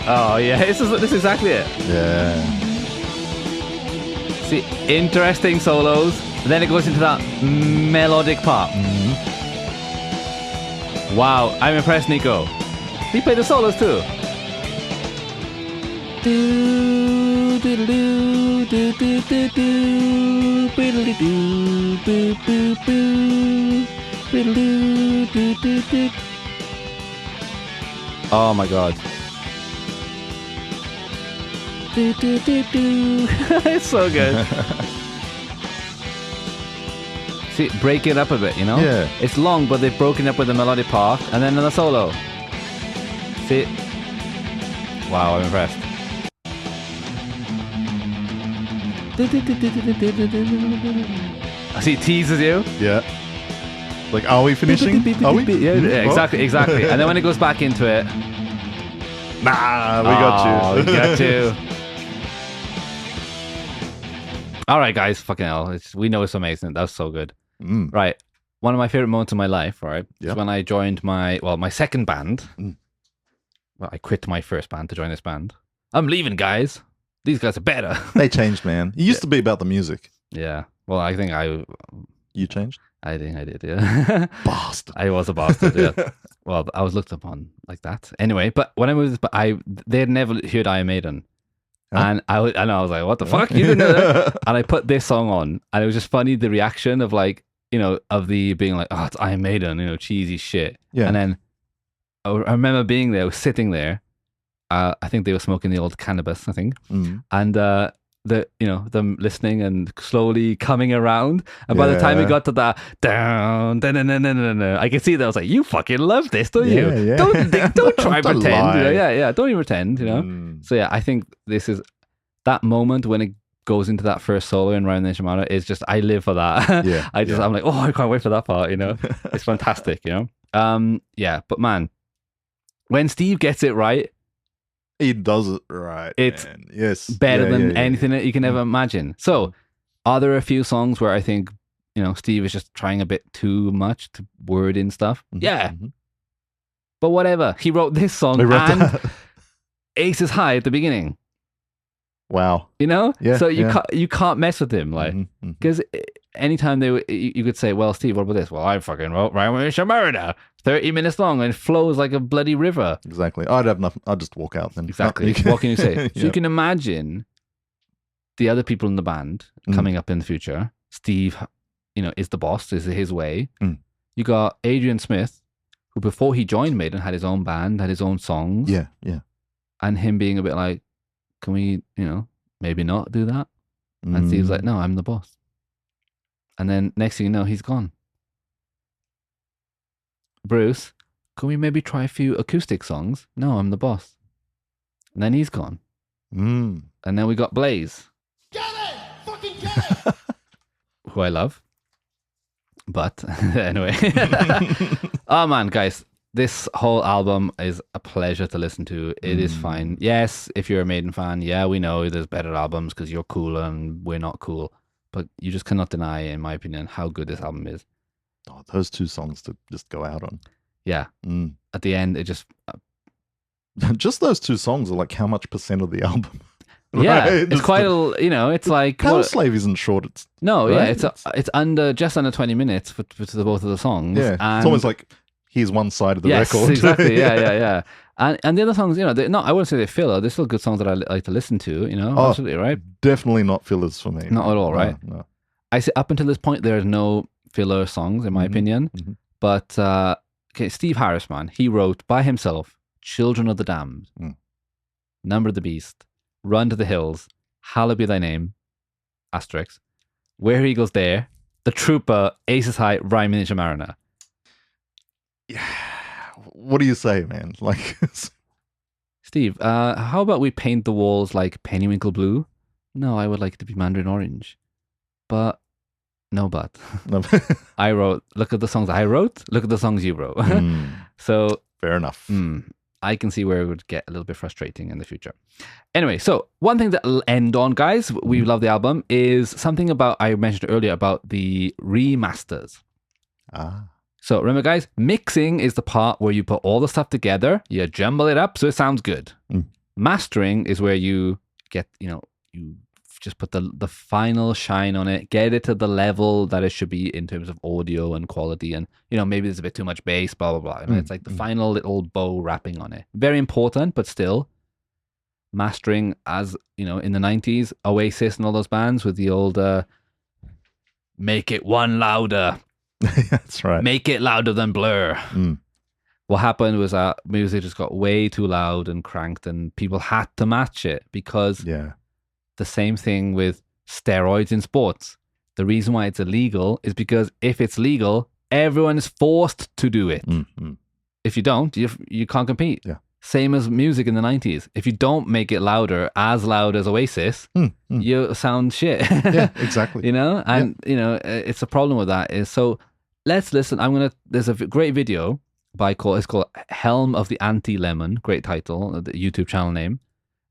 Oh yeah, this is exactly it. Yeah. See, interesting solos. And then it goes into that melodic part. Wow, I'm impressed, Nico. He played the solos too. Oh my God. It's so good. See, break it up a bit, you know? Yeah. It's long, but they've broken up with the melodic part, and then the solo. See? Wow, I'm impressed. I see it teases you. Yeah. Like, are we finishing? Are we? Yeah, exactly. And then when it goes back into it... Nah, we got you. We got you. All right, guys, fucking hell. We know it's amazing. That's so good. Right. One of my favorite moments of my life, right, is when I joined my second band. Well, I quit my first band to join this band. I'm leaving, guys. These guys are better. They changed, man. It used to be about the music. Yeah. Well, I think You changed? I think I did, yeah. Bastard. I was a bastard, yeah. Well, I was looked upon like that. Anyway, but when I moved, they had never heard Iron Maiden. And I was like, what the fuck? You didn't know that? And I put this song on, and it was just funny, the reaction of like, you know, of the being like, oh, it's Iron Maiden, you know, cheesy shit. Yeah. And then I remember being there, sitting there. I think they were smoking the old cannabis, I think. And them listening and slowly coming around. And by the time we got to that down, I could see that I was like, you fucking love this, don't you? Yeah. Don't try and pretend. You know? Don't even pretend, you know? So yeah, I think this is that moment when it goes into that first solo in Round the Shimano is just, I live for that. I'm like, oh, I can't wait for that part, you know? It's fantastic, you know? But man, when Steve gets it right, he does it right. It's man. better than anything that you can ever imagine. So, are there a few songs where I think, you know, Steve is just trying a bit too much to word in stuff? Yeah. But whatever. He wrote this song and Aces High at the beginning. Wow. You know? Yeah. So you can't mess with him, like, because anytime you could say, well, Steve, what about this? Well, I fucking wrote Round the Shimano. 30 minutes long and flows like a bloody river. Exactly. I'd have nothing. I'd just walk out then. Exactly. What can you say? So you can imagine the other people in the band coming up in the future. Steve, is the boss. This is his way. You got Adrian Smith, who before he joined Maiden had his own band, had his own songs. Yeah. And him being a bit like, can we, maybe not do that? And Steve's like, no, I'm the boss. And then next thing you know, he's gone. Bruce, can we maybe try a few acoustic songs? No, I'm the boss. And then he's gone. And then we got Blaze. Get it! Fucking get it! Who I love. But anyway. Oh man, guys, this whole album is a pleasure to listen to. It is fine. Yes, if you're a Maiden fan, yeah, we know there's better albums because you're cool and we're not cool. But you just cannot deny, in my opinion, how good this album is. Oh, those 2 songs to just go out on. Yeah. At the end, it just... just those 2 songs are like how much % of the album? Yeah, right? it's quite a, it's like... Powerslave isn't short. It's right? It's just under 20 minutes for the both of the songs. Yeah, and it's almost like here's one side of the yes, record. Exactly, yeah. And the other songs, I wouldn't say they're filler. They're still good songs that I like to listen to, absolutely, right? Definitely not fillers for me. Not at all, right? No. I say up until this point, there's no filler songs, in my opinion. But, Steve Harris, man, he wrote by himself, Children of the Damned, Number of the Beast, Run to the Hills, Hallowed be Thy Name, asterisk, Where Eagles Dare, The Trooper, Aces High, Rhyme Ninja Mariner. Yeah. What do you say, man? Like, Steve, how about we paint the walls like Pennywinkle blue? No, I would like it to be Mandarin orange. But, no but. I wrote, look at the songs I wrote, look at the songs you wrote. So, fair enough. I can see where it would get a little bit frustrating in the future. Anyway, so one thing that I'll end on, guys, we love the album, is something about, I mentioned earlier about the remasters. So remember, guys, mixing is the part where you put all the stuff together, you jumble it up so it sounds good. Mastering is where you get, you just put the final shine on it, get it to the level that it should be in terms of audio and quality. And, maybe there's a bit too much bass, blah, blah, blah. It's like the final little bow wrapping on it. Very important, but still mastering, as, in the 90s, Oasis and all those bands with the old make it one louder. That's right. Make it louder than Blur. What happened was that music just got way too loud and cranked and people had to match it because the same thing with steroids in sports. The reason why it's illegal is because if it's legal, everyone is forced to do it. If you don't, you can't compete. Yeah. Same as music in the 90s. If you don't make it louder, as loud as Oasis, you sound shit. Yeah, exactly. And, it's a problem with that. So let's listen. There's a great video it's called Helm of the Anti-Lemon. Great title, the YouTube channel name.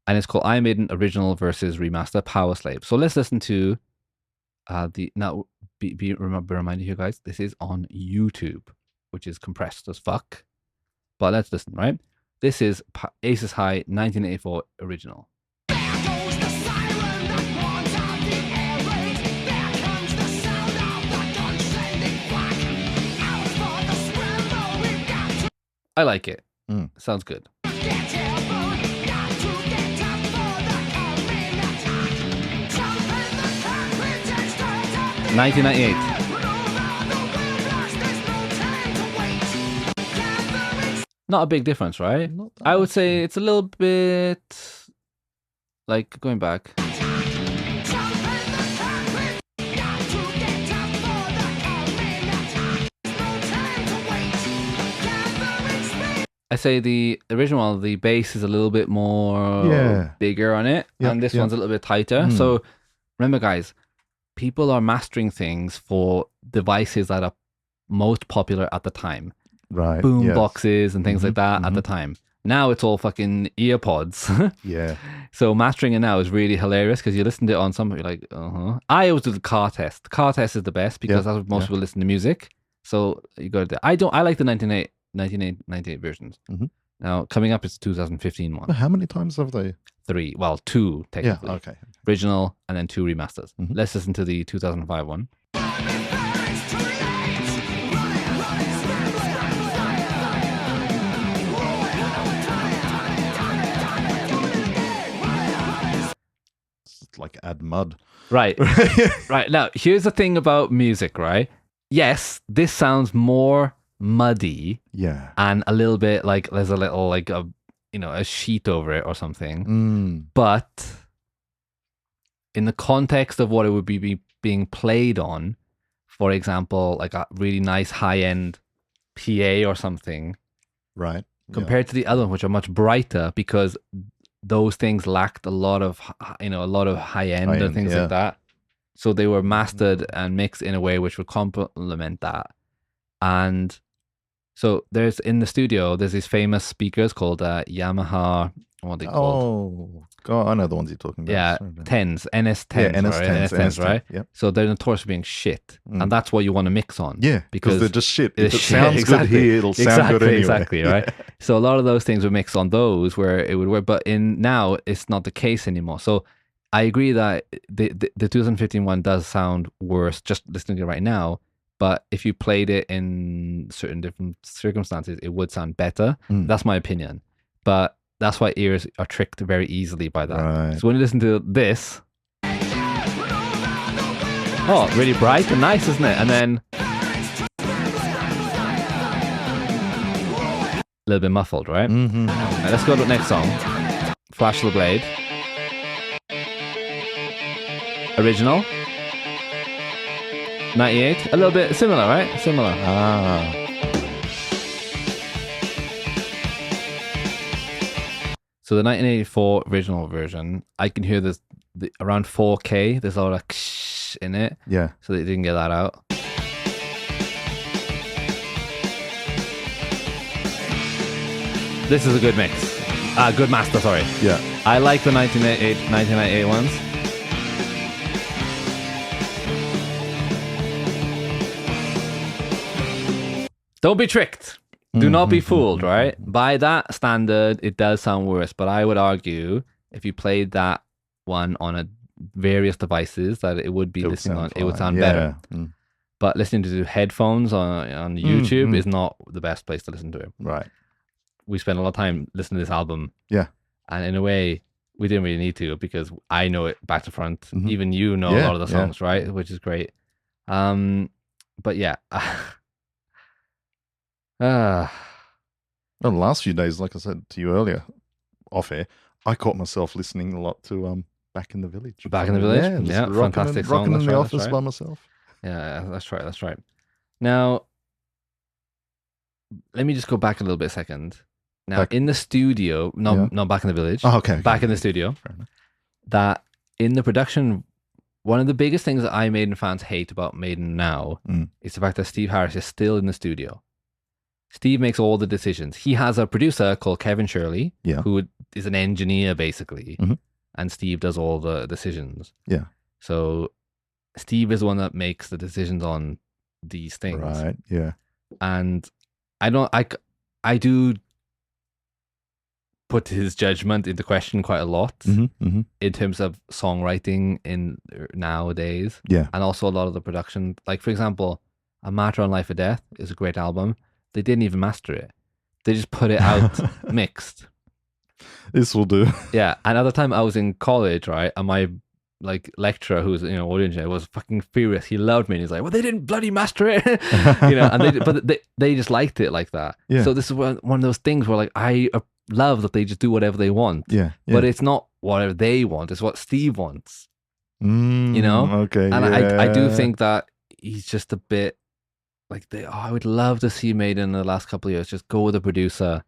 And it's called Iron Maiden Original versus Remaster Powerslave. So let's listen to be reminded here, guys, this is on YouTube, which is compressed as fuck. But let's listen, right? This is Aces High 1984 original. I like it. Sounds good. 1998. Not a big difference, right? I would say it's a little bit like going back. I say the original, the bass is a little bit more bigger on it, and this one's a little bit tighter. So remember, guys, people are mastering things for devices that are most popular at the time. Right. Boom boxes and things like that at the time. Now it's all fucking earpods. Yeah. So mastering it now is really hilarious because you listen to it on something you're like, I always do the car test. The car test is the best because that's what most people listen to music. So you go to I like the 1998 versions. Now coming up is the 2015 one. How many times have they? 3. Well, 2 technically. Yeah, okay. Original and then 2 remasters. Let's listen to the 2005 one. It's like add mud. Right. Right. Now, here's the thing about music, right? Yes, this sounds more muddy Yeah. and a little bit like there's a little like a a sheet over it or something. Mm. But in the context of what it would be being played on, for example, like a really nice high-end PA or something, Right. compared to the other ones, which are much brighter because those things lacked a lot of high end and High-end, things yeah. like that. So they were mastered and mixed in a way which would complement that. And so there's in the studio, there's these famous speakers called Yamaha. What are they called? Oh, God, I know the ones you're talking about. Yeah, Sorry about that. 10s, NS 10s, Yeah, right? NS10s, NS10s, right? Yep. So they're notorious for being shit, Mm. and that's what you want to mix on. Yeah, because they're just shit. If it's it shit, sounds exactly. good here, it'll sound good anyway. Exactly, right? So a lot of those things would mix on those where it would work, but now it's not the case anymore. So I agree that the 2015 one does sound worse just listening to it right now, but if you played it in certain different circumstances, it would sound better. Mm. That's my opinion. But that's why ears are tricked very easily by that. Right. So when you listen to this, oh, really bright and nice, isn't it? And then a little bit muffled, right? Mm-hmm. Right, let's go to the next song. Flash of the Blade. Original. 98. A little bit similar, right? Similar. Ah. So the 1984 original version, I can hear this around 4K. There's a lot of ksh in it. Yeah. So they didn't get that out. This is a good mix. Good master, sorry. Yeah. I like the 1998 ones. Don't be tricked. Do not be fooled, right? By that standard, it does sound worse. But I would argue if you played that one on various devices that it would be listening on, it would sound better. Mm. But listening to headphones on YouTube is not the best place to listen to it. Right. We spent a lot of time listening to this album. Yeah. And in a way, we didn't really need to because I know it back to front. Mhm. Even you know a Yeah, lot of the songs, right? Which is great. But yeah. Well, the last few days, like I said to you earlier, off air, I caught myself listening a lot to Back in the Village. Back in the Village? Yeah, just Yeah, rocking fantastic song, rocking that's in the right, office that's by right. myself. Yeah, that's right. That's right. Now, let me just go back a little bit a second. Now, Back- in the studio, Yeah. not Back in the Village. Oh, okay. Back in the studio. Fair enough. That in the production, one of the biggest things that Maiden fans hate about Maiden now is the fact that Steve Harris is still in the studio. Steve makes all the decisions. He has a producer called Kevin Shirley, Yeah. who is an engineer basically, Mhm. and Steve does all the decisions. Yeah. So Steve is the one that makes the decisions on these things. Right. Yeah. And I do put his judgment into question quite a lot Mm-hmm. in terms of songwriting in nowadays, Yeah. and also a lot of the production. Like for example, A Matter on Life or Death is a great album. They didn't even master it. They just put it out mixed. This will do. Yeah. And at the time I was in college, right? And my lecturer, who's audio engineer, was fucking furious. He loved me, and he's like, "Well, they didn't bloody master it," and they just liked it like that. Yeah. So this is one of those things where I love that they just do whatever they want. Yeah. But it's not whatever they want; it's what Steve wants. Okay. And yeah. I do think that he's just a bit like I would love to see Maiden in the last couple of years just go with a producer.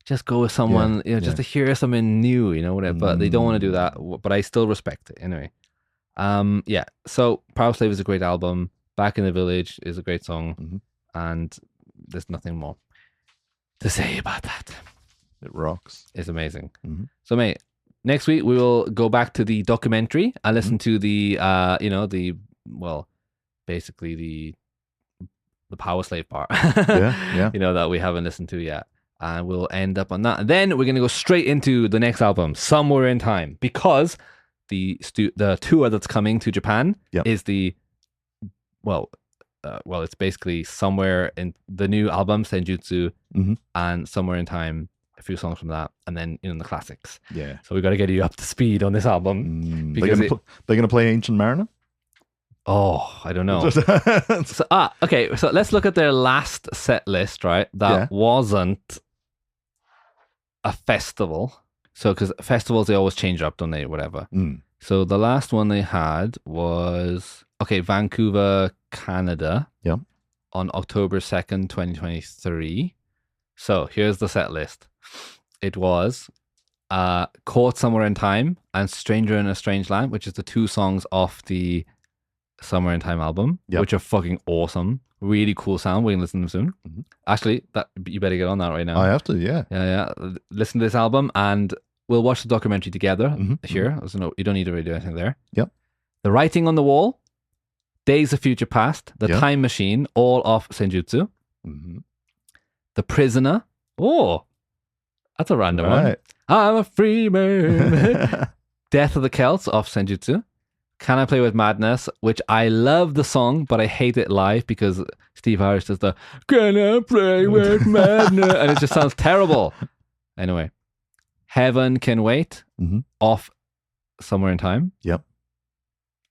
Just go with someone, just to hear something new, whatever. But they don't want to do that. But I still respect it anyway. Yeah. So Powerslave is a great album. Back in the Village is a great song, and there's nothing more to say about that. It rocks. It's amazing. Mhm. So, mate, next week we will go back to the documentary and listen to the, basically the Powerslave part. Yeah. That we haven't listened to yet. And we'll end up on that. And then we're going to go straight into the next album, Somewhere in Time, because the tour that's coming to Japan is it's basically Somewhere in the new album, Senjutsu, and Somewhere in Time a few songs from that, and then the classics. Yeah. So we got to get you up to speed on this album. They're going to play Ancient Mariner? Oh, I don't know. Okay. So let's look at their last set list, right? That wasn't a festival. So, because festivals, they always change up, don't they? Whatever. So the last one they had was, Vancouver, Canada. Yep. On October 2nd, 2023. So here's the set list. It was Caught Somewhere in Time and Stranger in a Strange Land, which is the 2 songs off the Somewhere in Time album, which are fucking awesome. Really cool sound. We can listen to them soon. Actually, you better get on that right now. I have to, yeah. Yeah. Listen to this album and we'll watch the documentary together here. So you don't need to really do anything there. Yep. The Writing on the Wall, Days of Future Past, The Time Machine, all off Senjutsu. The Prisoner. Oh, that's a random one. I'm a free man. Death of the Celts off Senjutsu. Can I Play with Madness, which I love the song, but I hate it live because Steve Harris does the Can I Play with Madness? And it just sounds terrible. Anyway, Heaven Can Wait off Somewhere in Time. Yep.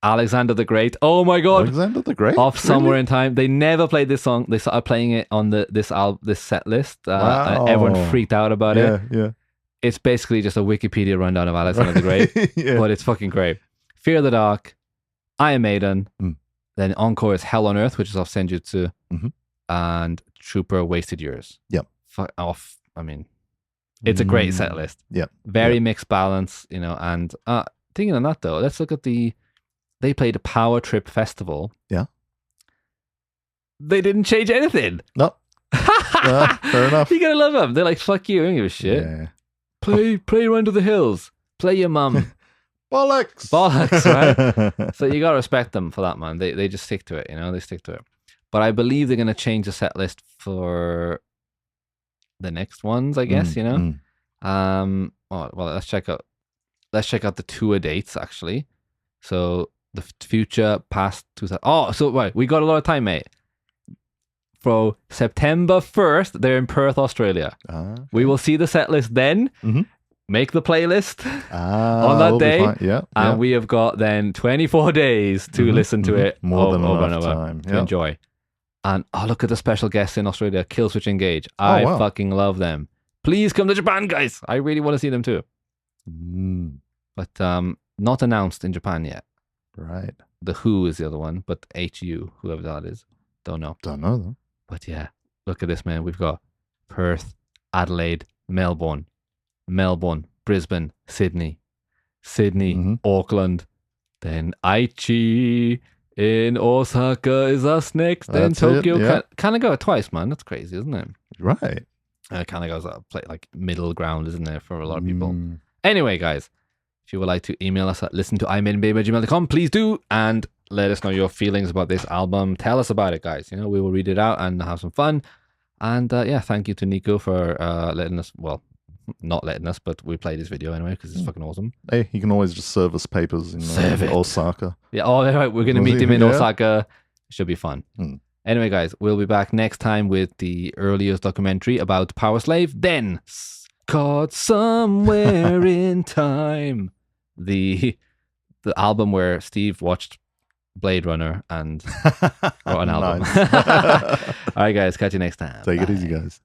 Alexander the Great. Oh my God. Alexander the Great? Off Somewhere in Time. They never played this song. They started playing it on this set list. Wow. Everyone freaked out about it. Yeah. It's basically just a Wikipedia rundown of Alexander the Great, but it's fucking great. Fear the Dark, I Am Maiden, then encore is Hell on Earth, which is off Senjutsu, and Trooper Wasted Years. Yep. It's a great set list. Yep. Very mixed balance, and thinking on that though, let's look at they played a Power Trip Festival. Yeah. They didn't change anything. No. Fair enough. You gotta love them. They're like, fuck you, I don't give a shit. Yeah. Play Run to the Hills. Play your mum. Bollocks, right? So you gotta respect them for that, man. They just stick to it, they stick to it. But I believe they're gonna change the set list for the next ones, I guess, well, let's check out the tour dates actually. So the future past 2000. Oh, so right, we got a lot of time, mate. For September 1st, they're in Perth, Australia. We will see the set list then. Make the playlist on that day. And we have got then 24 days to listen to it more than over enough and over time to enjoy. And look at the special guests in Australia, Killswitch Engage. I fucking love them. Please come to Japan, guys. I really want to see them too. But not announced in Japan yet. Right. The Who is the other one, but HU, whoever that is, don't know. Don't know though. But yeah, look at this, man. We've got Perth, Adelaide, Melbourne, Brisbane, Sydney, Auckland, then Aichi in Osaka is us next, then Tokyo. Kanagawa twice, man. That's crazy, isn't it? Right. Kanagawa's a like middle ground, isn't there, for a lot of people. Anyway, guys, if you would like to email us at listentoimaidenbabe@gmail.com, please do, and let us know your feelings about this album. Tell us about it, guys. We will read it out and have some fun. And thank you to Nico for letting us, well, not letting us, but we played his video anyway because it's fucking awesome. Hey, he can always just serve us papers in Osaka. Yeah, right. We're going to meet him in Osaka. Should be fun. Anyway, guys, we'll be back next time with the earliest documentary about Powerslave. Then, Caught Somewhere in Time. The album where Steve watched Blade Runner and wrote an album. All right, guys. Catch you next time. Take it easy, guys.